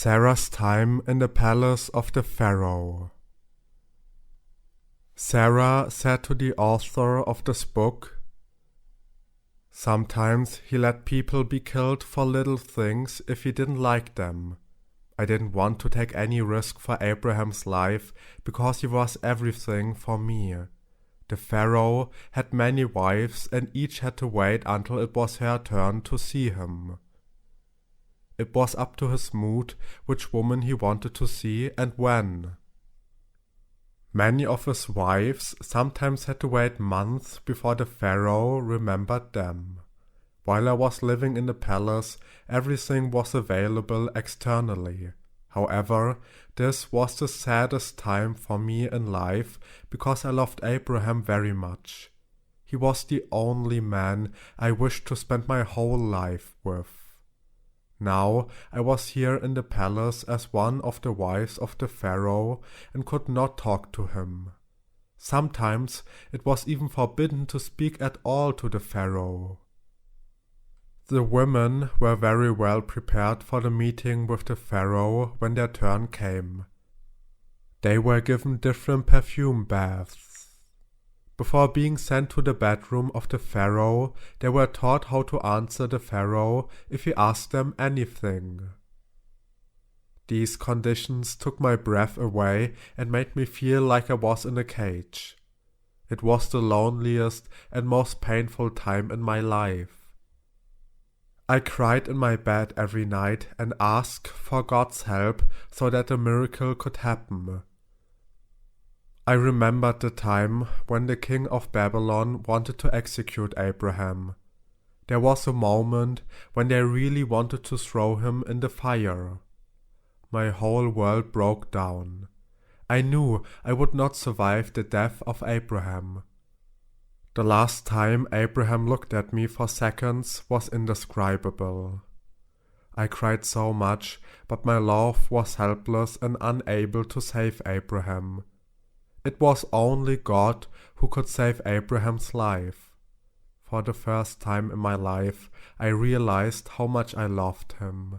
Sarah's time in the palace of the Pharaoh. Sarah said to the author of this book, "Sometimes he let people be killed for little things if he didn't like them. I didn't want to take any risk for Abraham's life because he was everything for me. The Pharaoh had many wives and each had to wait until it was her turn to see him. It was up to his mood which woman he wanted to see and when. Many of his wives sometimes had to wait months before the Pharaoh remembered them. While I was living in the palace, everything was available externally. However, this was the saddest time for me in life because I loved Abraham very much. He was the only man I wished to spend my whole life with. Now I was here in the palace as one of the wives of the Pharaoh and could not talk to him. Sometimes it was even forbidden to speak at all to the Pharaoh. The women were very well prepared for the meeting with the Pharaoh when their turn came. They were given different perfume baths. Before being sent to the bedroom of the Pharaoh, they were taught how to answer the Pharaoh if he asked them anything. These conditions took my breath away and made me feel like I was in a cage. It was the loneliest and most painful time in my life. I cried in my bed every night and asked for God's help so that a miracle could happen. I remembered the time when the king of Babylon wanted to execute Abraham. There was a moment when they really wanted to throw him in the fire. My whole world broke down. I knew I would not survive the death of Abraham. The last time Abraham looked at me for seconds was indescribable. I cried so much, but my love was helpless and unable to save Abraham. It was only God who could save Abraham's life. For the first time in my life, I realized how much I loved him.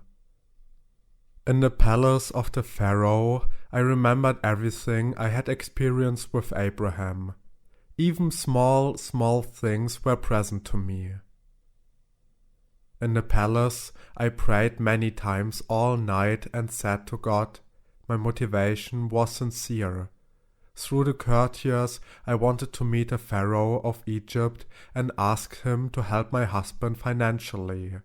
In the palace of the Pharaoh, I remembered everything I had experienced with Abraham. Even small things were present to me. In the palace, I prayed many times all night and said to God, my motivation was sincere. Through the courtiers, I wanted to meet the Pharaoh of Egypt and ask him to help my husband financially.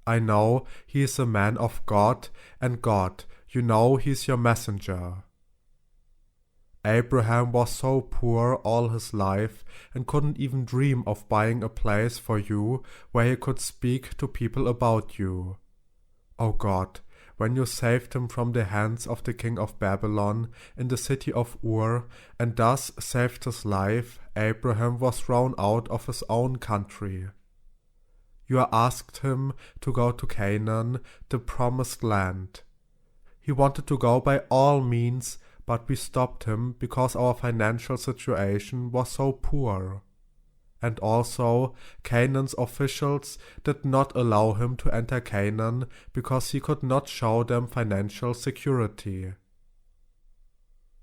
I know he is a man of God, and God, you know he is your messenger. Abraham was so poor all his life and couldn't even dream of buying a place for you where he could speak to people about you. Oh God, when you saved him from the hands of the king of Babylon in the city of Ur and thus saved his life, Abraham was thrown out of his own country. You asked him to go to Canaan, the promised land. He wanted to go by all means, but we stopped him because our financial situation was so poor. And also, Canaan's officials did not allow him to enter Canaan because he could not show them financial security.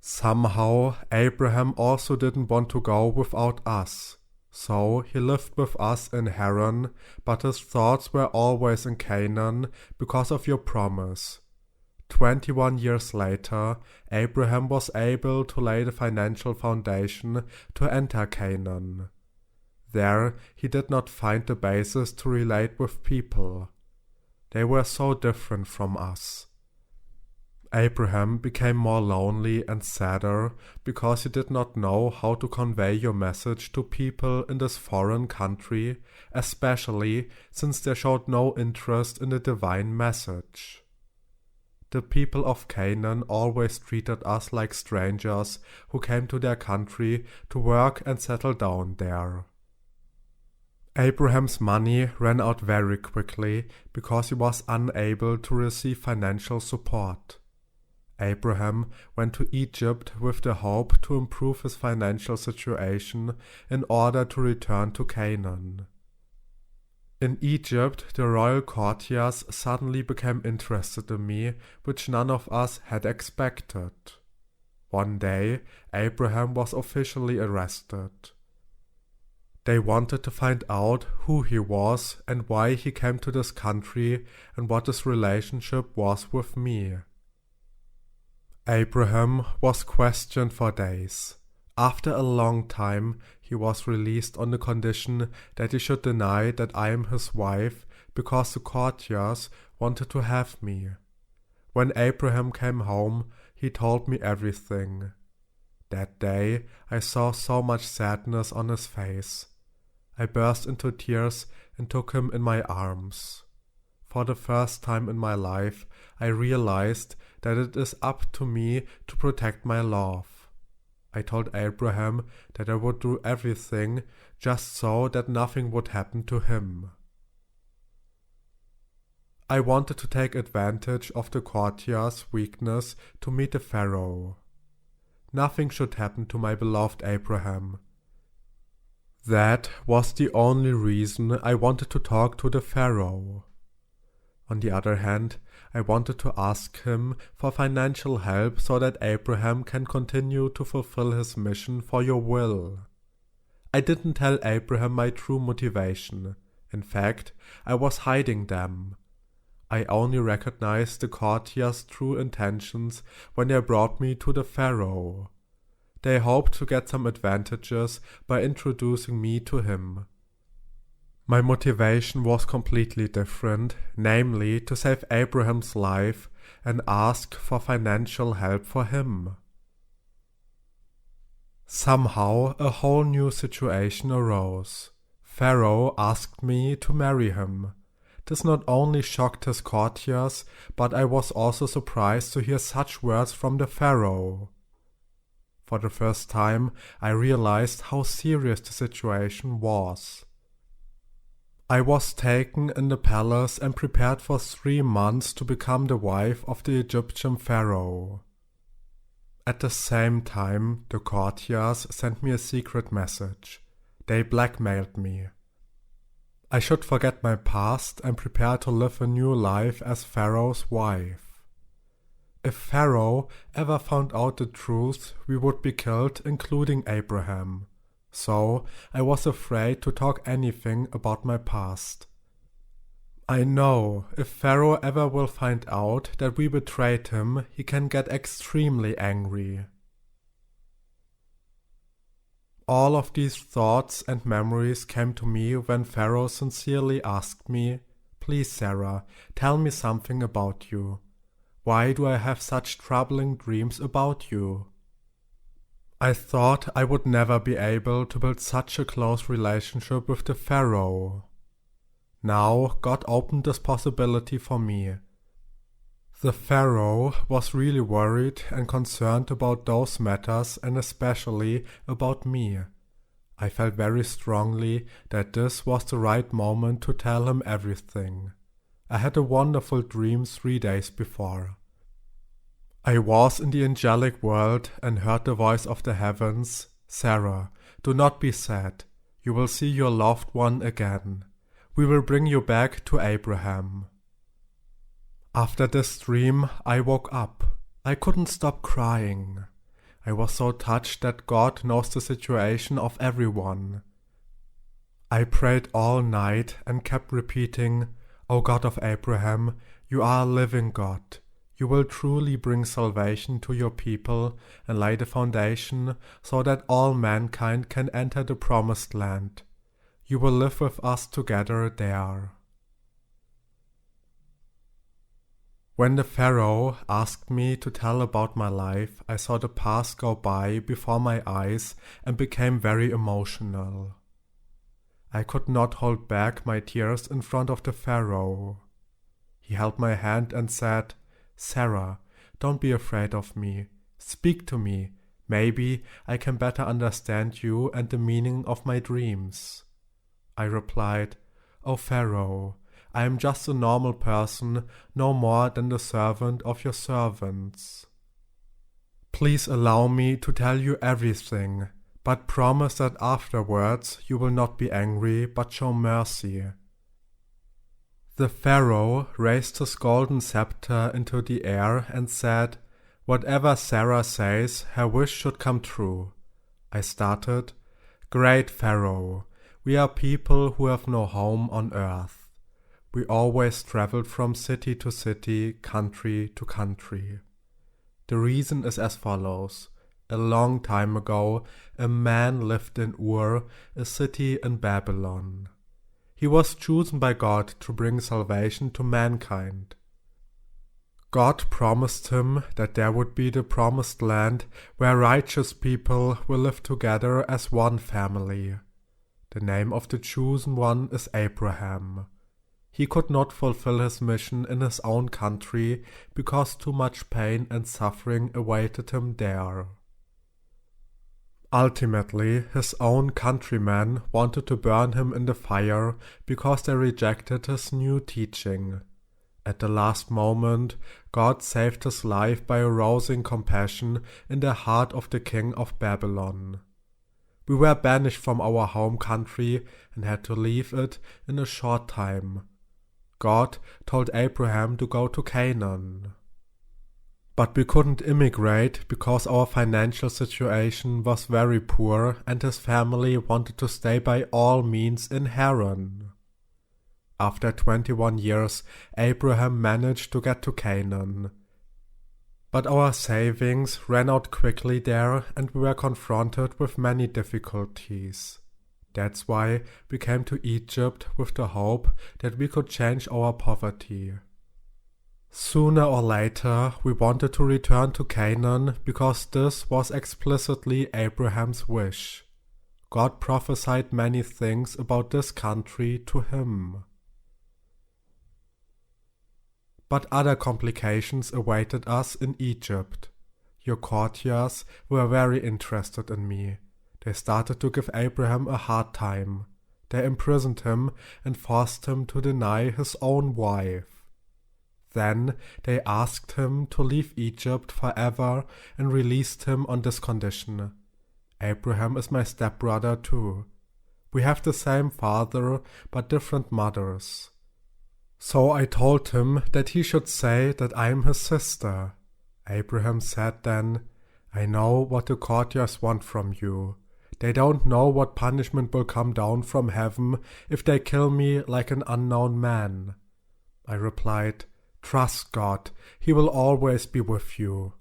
Somehow, Abraham also didn't want to go without us. So he lived with us in Haran, but his thoughts were always in Canaan because of your promise. 21 years later, Abraham was able to lay the financial foundation to enter Canaan. There, he did not find the basis to relate with people. They were so different from us. Abraham became more lonely and sadder because he did not know how to convey your message to people in this foreign country, especially since they showed no interest in the divine message. The people of Canaan always treated us like strangers who came to their country to work and settle down there. Abraham's money ran out very quickly because he was unable to receive financial support. Abraham went to Egypt with the hope to improve his financial situation in order to return to Canaan. In Egypt, the royal courtiers suddenly became interested in me, which none of us had expected. One day, Abraham was officially arrested. They wanted to find out who he was and why he came to this country and what his relationship was with me. Abraham was questioned for days. After a long time, he was released on the condition that he should deny that I am his wife because the courtiers wanted to have me. When Abraham came home, he told me everything. That day, I saw so much sadness on his face. I burst into tears and took him in my arms. For the first time in my life, I realized that it is up to me to protect my love. I told Abraham that I would do everything just so that nothing would happen to him. I wanted to take advantage of the courtier's weakness to meet the Pharaoh. Nothing should happen to my beloved Abraham. That was the only reason I wanted to talk to the Pharaoh. On the other hand, I wanted to ask him for financial help so that Abraham can continue to fulfill his mission for your will. I didn't tell Abraham my true motivation. In fact, I was hiding them. I only recognized the courtiers' true intentions when they brought me to the Pharaoh. They hoped to get some advantages by introducing me to him. My motivation was completely different, namely to save Abraham's life and ask for financial help for him. Somehow a whole new situation arose. Pharaoh asked me to marry him. This not only shocked his courtiers, but I was also surprised to hear such words from the Pharaoh. For the first time, I realized how serious the situation was. I was taken in the palace and prepared for 3 months to become the wife of the Egyptian Pharaoh. At the same time, the courtiers sent me a secret message. They blackmailed me. I should forget my past and prepare to live a new life as Pharaoh's wife. If Pharaoh ever found out the truth, we would be killed, including Abraham. So I was afraid to talk anything about my past. I know if Pharaoh ever will find out that we betrayed him, he can get extremely angry. All of these thoughts and memories came to me when Pharaoh sincerely asked me, "Please, Sarah, tell me something about you. Why do I have such troubling dreams about you?" I thought I would never be able to build such a close relationship with the Pharaoh. Now God opened this possibility for me. The Pharaoh was really worried and concerned about those matters and especially about me. I felt very strongly that this was the right moment to tell him everything. I had a wonderful dream 3 days before. I was in the angelic world and heard the voice of the heavens, "Sarah, do not be sad. You will see your loved one again. We will bring you back to Abraham." After this dream, I woke up. I couldn't stop crying. I was so touched that God knows the situation of everyone. I prayed all night and kept repeating, "O God of Abraham, you are a living God. You will truly bring salvation to your people and lay the foundation so that all mankind can enter the promised land. You will live with us together there." When the Pharaoh asked me to tell about my life, I saw the past go by before my eyes and became very emotional. I could not hold back my tears in front of the Pharaoh. He held my hand and said, "Sarah, don't be afraid of me. Speak to me. Maybe I can better understand you and the meaning of my dreams." I replied, "O Pharaoh, I am just a normal person, no more than the servant of your servants. Please allow me to tell you everything, but promise that afterwards you will not be angry, but show mercy." The Pharaoh raised his golden scepter into the air and said, "Whatever Sarah says, her wish should come true." I started, "Great Pharaoh, we are people who have no home on earth. We always traveled from city to city, country to country. The reason is as follows. A long time ago, a man lived in Ur, a city in Babylon. He was chosen by God to bring salvation to mankind. God promised him that there would be the promised land where righteous people will live together as one family. The name of the chosen one is Abraham. He could not fulfill his mission in his own country because too much pain and suffering awaited him there. Ultimately, his own countrymen wanted to burn him in the fire because they rejected his new teaching. At the last moment, God saved his life by arousing compassion in the heart of the king of Babylon. We were banished from our home country and had to leave it in a short time. God told Abraham to go to Canaan. But we couldn't immigrate because our financial situation was very poor and his family wanted to stay by all means in Haran. After 21 years, Abraham managed to get to Canaan. But our savings ran out quickly there and we were confronted with many difficulties. That's why we came to Egypt with the hope that we could change our poverty. Sooner or later, we wanted to return to Canaan because this was explicitly Abraham's wish. God prophesied many things about this country to him. But other complications awaited us in Egypt. Your courtiers were very interested in me. They started to give Abraham a hard time. They imprisoned him and forced him to deny his own wife. Then they asked him to leave Egypt forever and released him on this condition. Abraham is my stepbrother too. We have the same father but different mothers. So I told him that he should say that I am his sister. Abraham said then, "I know what the courtiers want from you. They don't know what punishment will come down from heaven if they kill me like an unknown man." I replied, "Trust God, He will always be with you."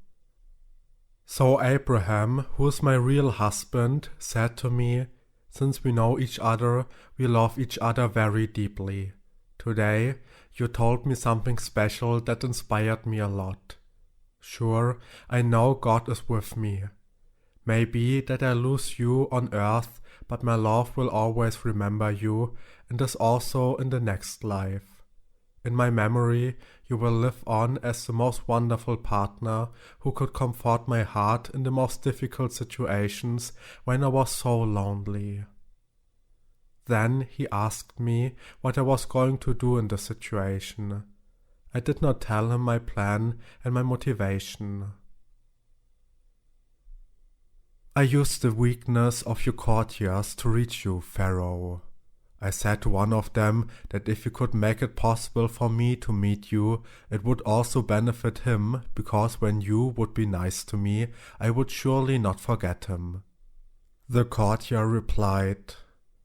So Abraham, who is my real husband, said to me, "Since we know each other, we love each other very deeply. Today, you told me something special that inspired me a lot. Sure, I know God is with me. Maybe that I lose you on earth, but my love will always remember you, and this also in the next life. In my memory, you will live on as the most wonderful partner who could comfort my heart in the most difficult situations when I was so lonely." Then he asked me what I was going to do in the situation. I did not tell him my plan and my motivation. "I used the weakness of your courtiers to reach you, Pharaoh. I said to one of them that if he could make it possible for me to meet you, it would also benefit him, because when you would be nice to me, I would surely not forget him." The courtier replied,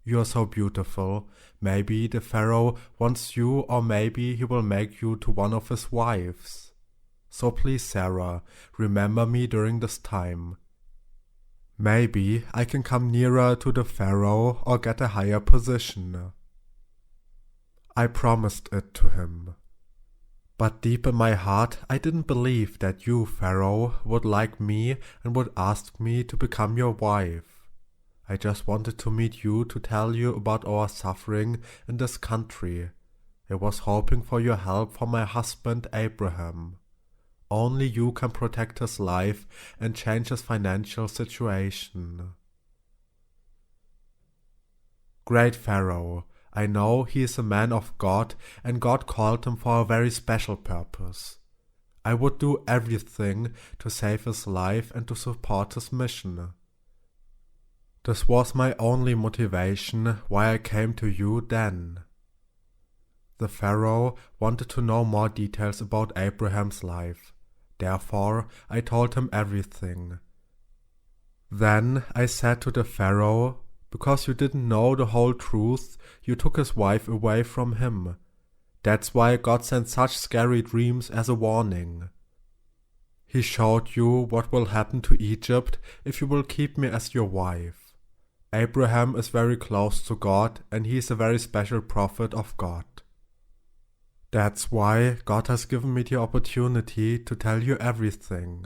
"You are so beautiful. Maybe the Pharaoh wants you, or maybe he will make you to one of his wives. So please, Sarah, remember me during this time. Maybe I can come nearer to the Pharaoh or get a higher position." I promised it to him. But deep in my heart, I didn't believe that you, Pharaoh, would like me and would ask me to become your wife. I just wanted to meet you to tell you about our suffering in this country. I was hoping for your help for my husband Abraham. Only you can protect his life and change his financial situation. Great Pharaoh, I know he is a man of God and God called him for a very special purpose. I would do everything to save his life and to support his mission. This was my only motivation why I came to you then. The Pharaoh wanted to know more details about Abraham's life. Therefore, I told him everything. Then I said to the Pharaoh, "Because you didn't know the whole truth, you took his wife away from him. That's why God sent such scary dreams as a warning. He showed you what will happen to Egypt if you will keep me as your wife. Abraham is very close to God, and he is a very special prophet of God. That's why God has given me the opportunity to tell you everything."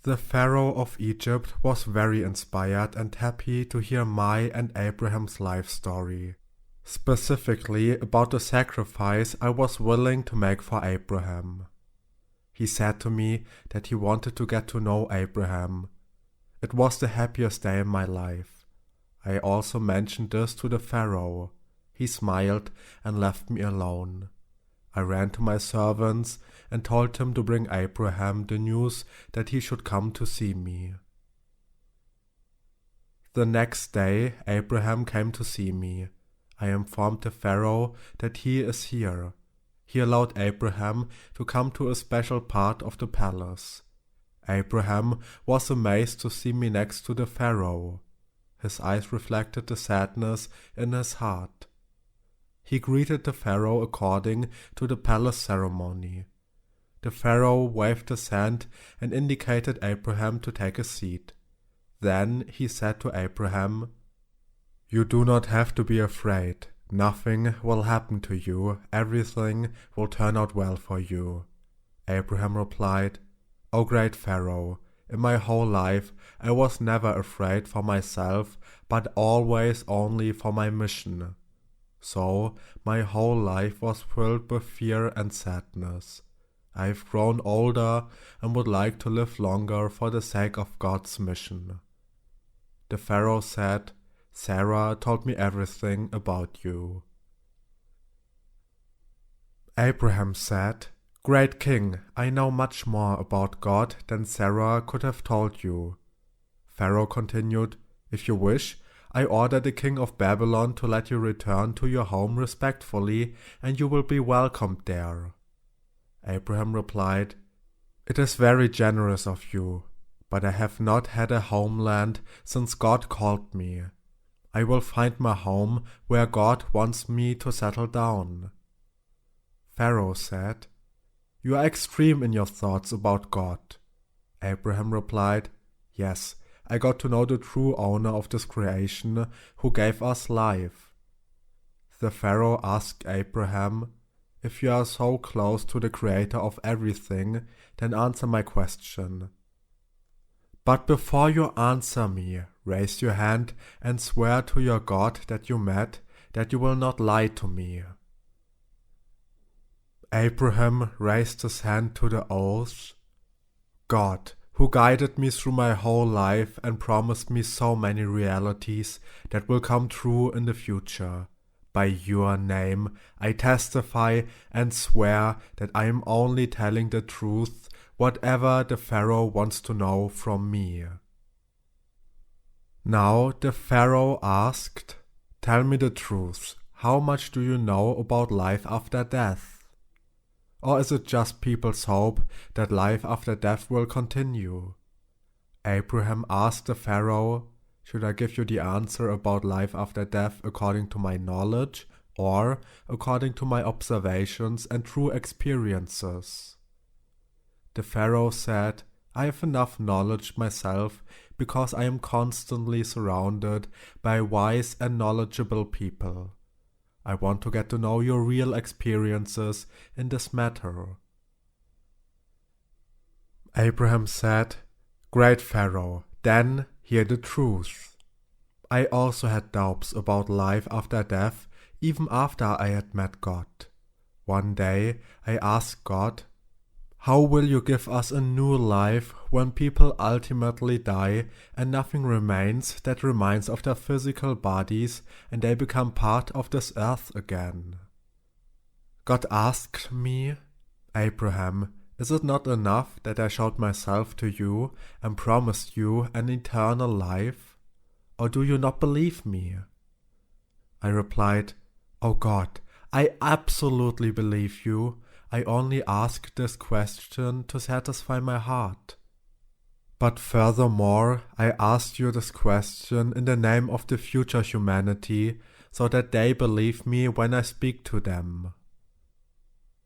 The Pharaoh of Egypt was very inspired and happy to hear my and Abraham's life story, specifically about the sacrifice I was willing to make for Abraham. He said to me that he wanted to get to know Abraham. It was the happiest day in my life. I also mentioned this to the Pharaoh. He smiled and left me alone. I ran to my servants and told him to bring Abraham the news that he should come to see me. The next day, Abraham came to see me. I informed the Pharaoh that he is here. He allowed Abraham to come to a special part of the palace. Abraham was amazed to see me next to the Pharaoh. His eyes reflected the sadness in his heart. He greeted the Pharaoh according to the palace ceremony. The Pharaoh waved his hand and indicated Abraham to take a seat. Then he said to Abraham, "You do not have to be afraid. Nothing will happen to you. Everything will turn out well for you." Abraham replied, "O great Pharaoh, in my whole life I was never afraid for myself, but always only for my mission. So my whole life was filled with fear and sadness. I have grown older and would like to live longer for the sake of God's mission." The Pharaoh said, "Sarah told me everything about you." Abraham said, "Great king, I know much more about God than Sarah could have told you." Pharaoh continued, "If you wish, I order the king of Babylon to let you return to your home respectfully, and you will be welcomed there." Abraham replied, "It is very generous of you, but I have not had a homeland since God called me. I will find my home where God wants me to settle down." Pharaoh said, "You are extreme in your thoughts about God." Abraham replied, "Yes, I got to know the true owner of this creation who gave us life." The Pharaoh asked Abraham, "If you are so close to the creator of everything, then answer my question. But before you answer me, raise your hand and swear to your God that you met that you will not lie to me." Abraham raised his hand to the oath, "God, who guided me through my whole life and promised me so many realities that will come true in the future. By your name, I testify and swear that I am only telling the truth, whatever the Pharaoh wants to know from me." Now the Pharaoh asked, "Tell me the truth. How much do you know about life after death? Or is it just people's hope that life after death will continue?" Abraham asked the Pharaoh, "Should I give you the answer about life after death according to my knowledge or according to my observations and true experiences?" The Pharaoh said, "I have enough knowledge myself because I am constantly surrounded by wise and knowledgeable people. I want to get to know your real experiences in this matter." Abraham said, "Great Pharaoh, then hear the truth. I also had doubts about life after death, even after I had met God. One day I asked God, 'How will you give us a new life when people ultimately die and nothing remains that reminds of their physical bodies and they become part of this earth again?' God asked me, 'Abraham, is it not enough that I showed myself to you and promised you an eternal life? Or do you not believe me?' I replied, "Oh God, I absolutely believe you. I only asked this question to satisfy my heart. But furthermore, I asked you this question in the name of the future humanity, so that they believe me when I speak to them."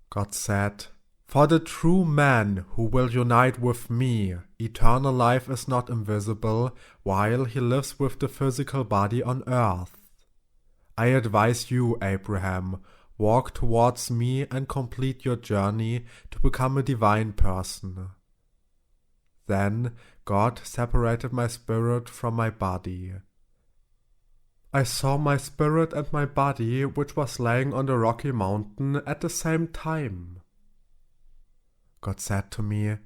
God said, "For the true man who will unite with me, eternal life is not invisible while he lives with the physical body on earth. I advise you, Abraham, walk towards me and complete your journey to become a divine person." Then God separated my spirit from my body. I saw my spirit and my body, which was laying on the rocky mountain, at the same time. God said to me,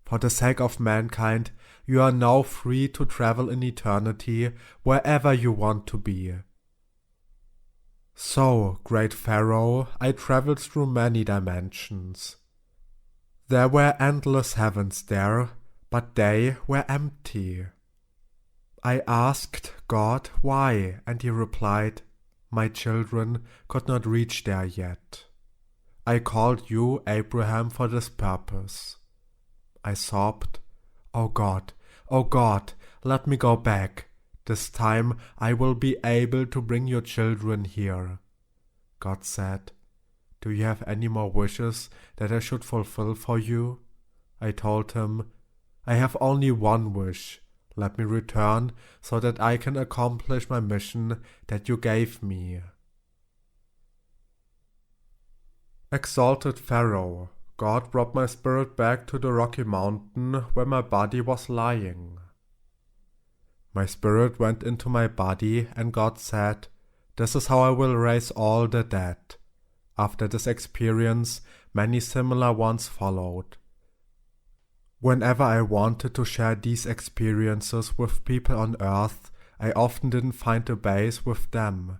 "For the sake of mankind, you are now free to travel in eternity wherever you want to be." So, great Pharaoh, I traveled through many dimensions. There were endless heavens there, but they were empty. I asked God why, and he replied, "My children could not reach there yet. I called you, Abraham, for this purpose." I sobbed, oh God, let me go back. This time I will be able to bring your children here." God said, "Do you have any more wishes that I should fulfill for you?" I told him, "I have only one wish. Let me return so that I can accomplish my mission that you gave me." Exalted Pharaoh, God brought my spirit back to the rocky mountain where my body was lying. My spirit went into my body, and God said, "This is how I will raise all the dead." After this experience, many similar ones followed. Whenever I wanted to share these experiences with people on earth, I often didn't find a base with them.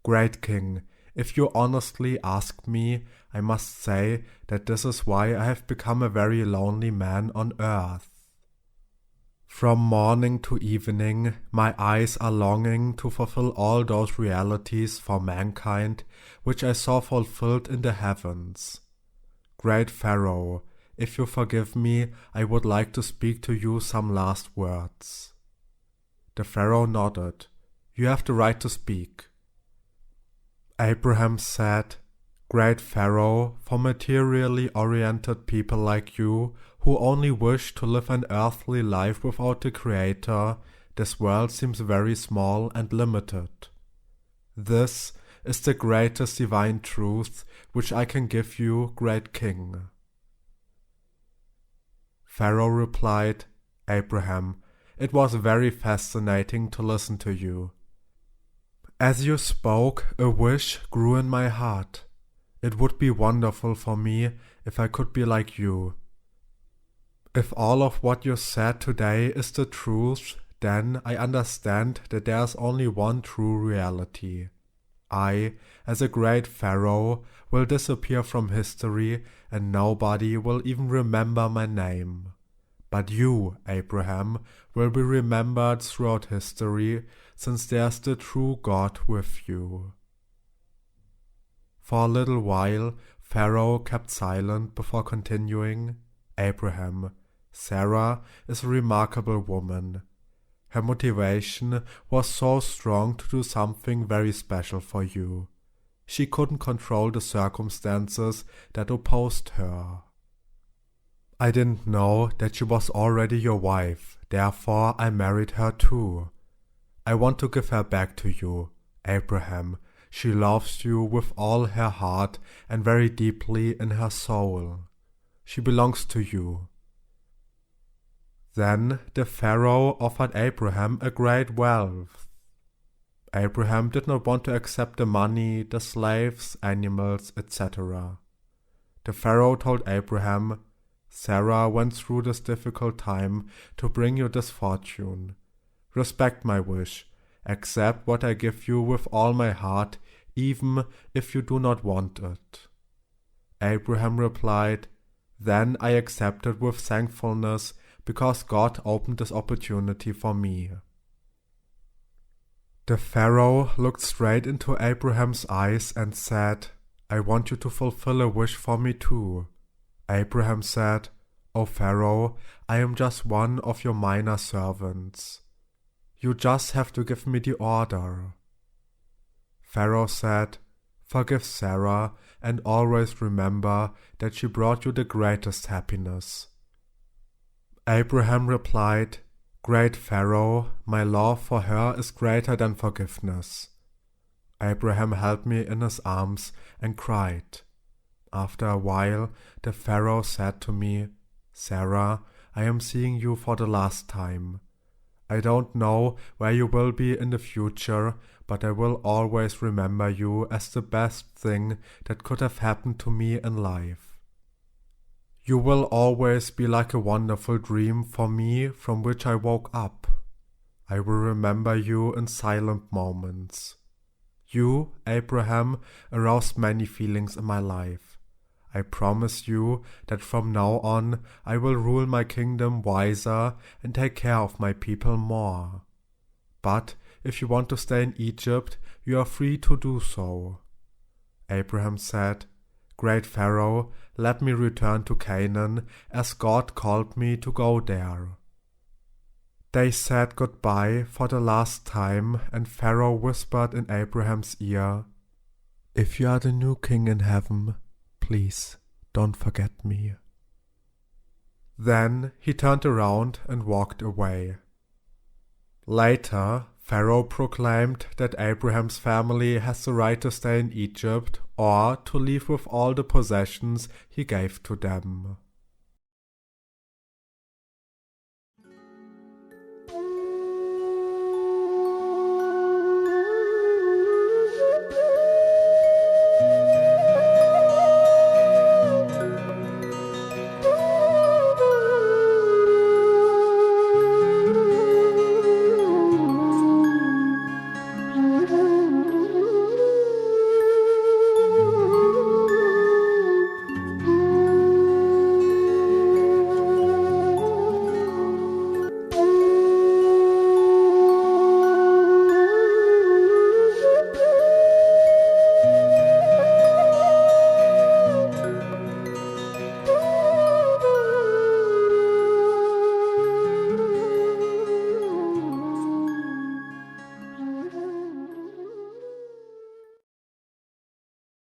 Great King, if you honestly ask me, I must say that this is why I have become a very lonely man on earth. From morning to evening, my eyes are longing to fulfill all those realities for mankind which I saw fulfilled in the heavens. Great Pharaoh, if you forgive me, I would like to speak to you some last words." The Pharaoh nodded. "You have the right to speak." Abraham said, "Great Pharaoh, for materially oriented people like you, who only wish to live an earthly life without the Creator, this world seems very small and limited. This is the greatest divine truth which I can give you, great King." Pharaoh replied, "Abraham, it was very fascinating to listen to you. As you spoke, a wish grew in my heart. It would be wonderful for me if I could be like you. If all of what you said today is the truth, then I understand that there is only one true reality. I, as a great Pharaoh, will disappear from history, and nobody will even remember my name. But you, Abraham, will be remembered throughout history, since there's the true God with you." For a little while, Pharaoh kept silent before continuing, "Abraham, Sarah is a remarkable woman. Her motivation was so strong to do something very special for you. She couldn't control the circumstances that opposed her. I didn't know that she was already your wife, therefore I married her too. I want to give her back to you, Abraham. She loves you with all her heart and very deeply in her soul. She belongs to you." Then the Pharaoh offered Abraham a great wealth. Abraham did not want to accept the money, the slaves, animals, etc. The Pharaoh told Abraham, "Sarah went through this difficult time to bring you this fortune. Respect my wish. Accept what I give you with all my heart, even if you do not want it." Abraham replied, "Then I accepted with thankfulness, because God opened this opportunity for me." The Pharaoh looked straight into Abraham's eyes and said, "I want you to fulfill a wish for me too." Abraham said, "O Pharaoh, I am just one of your minor servants. You just have to give me the order." Pharaoh said, "Forgive Sarah and always remember that she brought you the greatest happiness." Abraham replied, "Great Pharaoh, my love for her is greater than forgiveness." Abraham held me in his arms and cried. After a while, the Pharaoh said to me, "Sarah, I am seeing you for the last time. I don't know where you will be in the future, but I will always remember you as the best thing that could have happened to me in life. You will always be like a wonderful dream for me from which I woke up. I will remember you in silent moments. You, Abraham, aroused many feelings in my life. I promise you that from now on I will rule my kingdom wiser and take care of my people more. But if you want to stay in Egypt, you are free to do so." Abraham said, "Great Pharaoh, let me return to Canaan, as God called me to go there." They said goodbye for the last time, and Pharaoh whispered in Abraham's ear, "If you are the new king in heaven, please don't forget me." Then he turned around and walked away. Later, Pharaoh proclaimed that Abraham's family has the right to stay in Egypt or to leave with all the possessions he gave to them.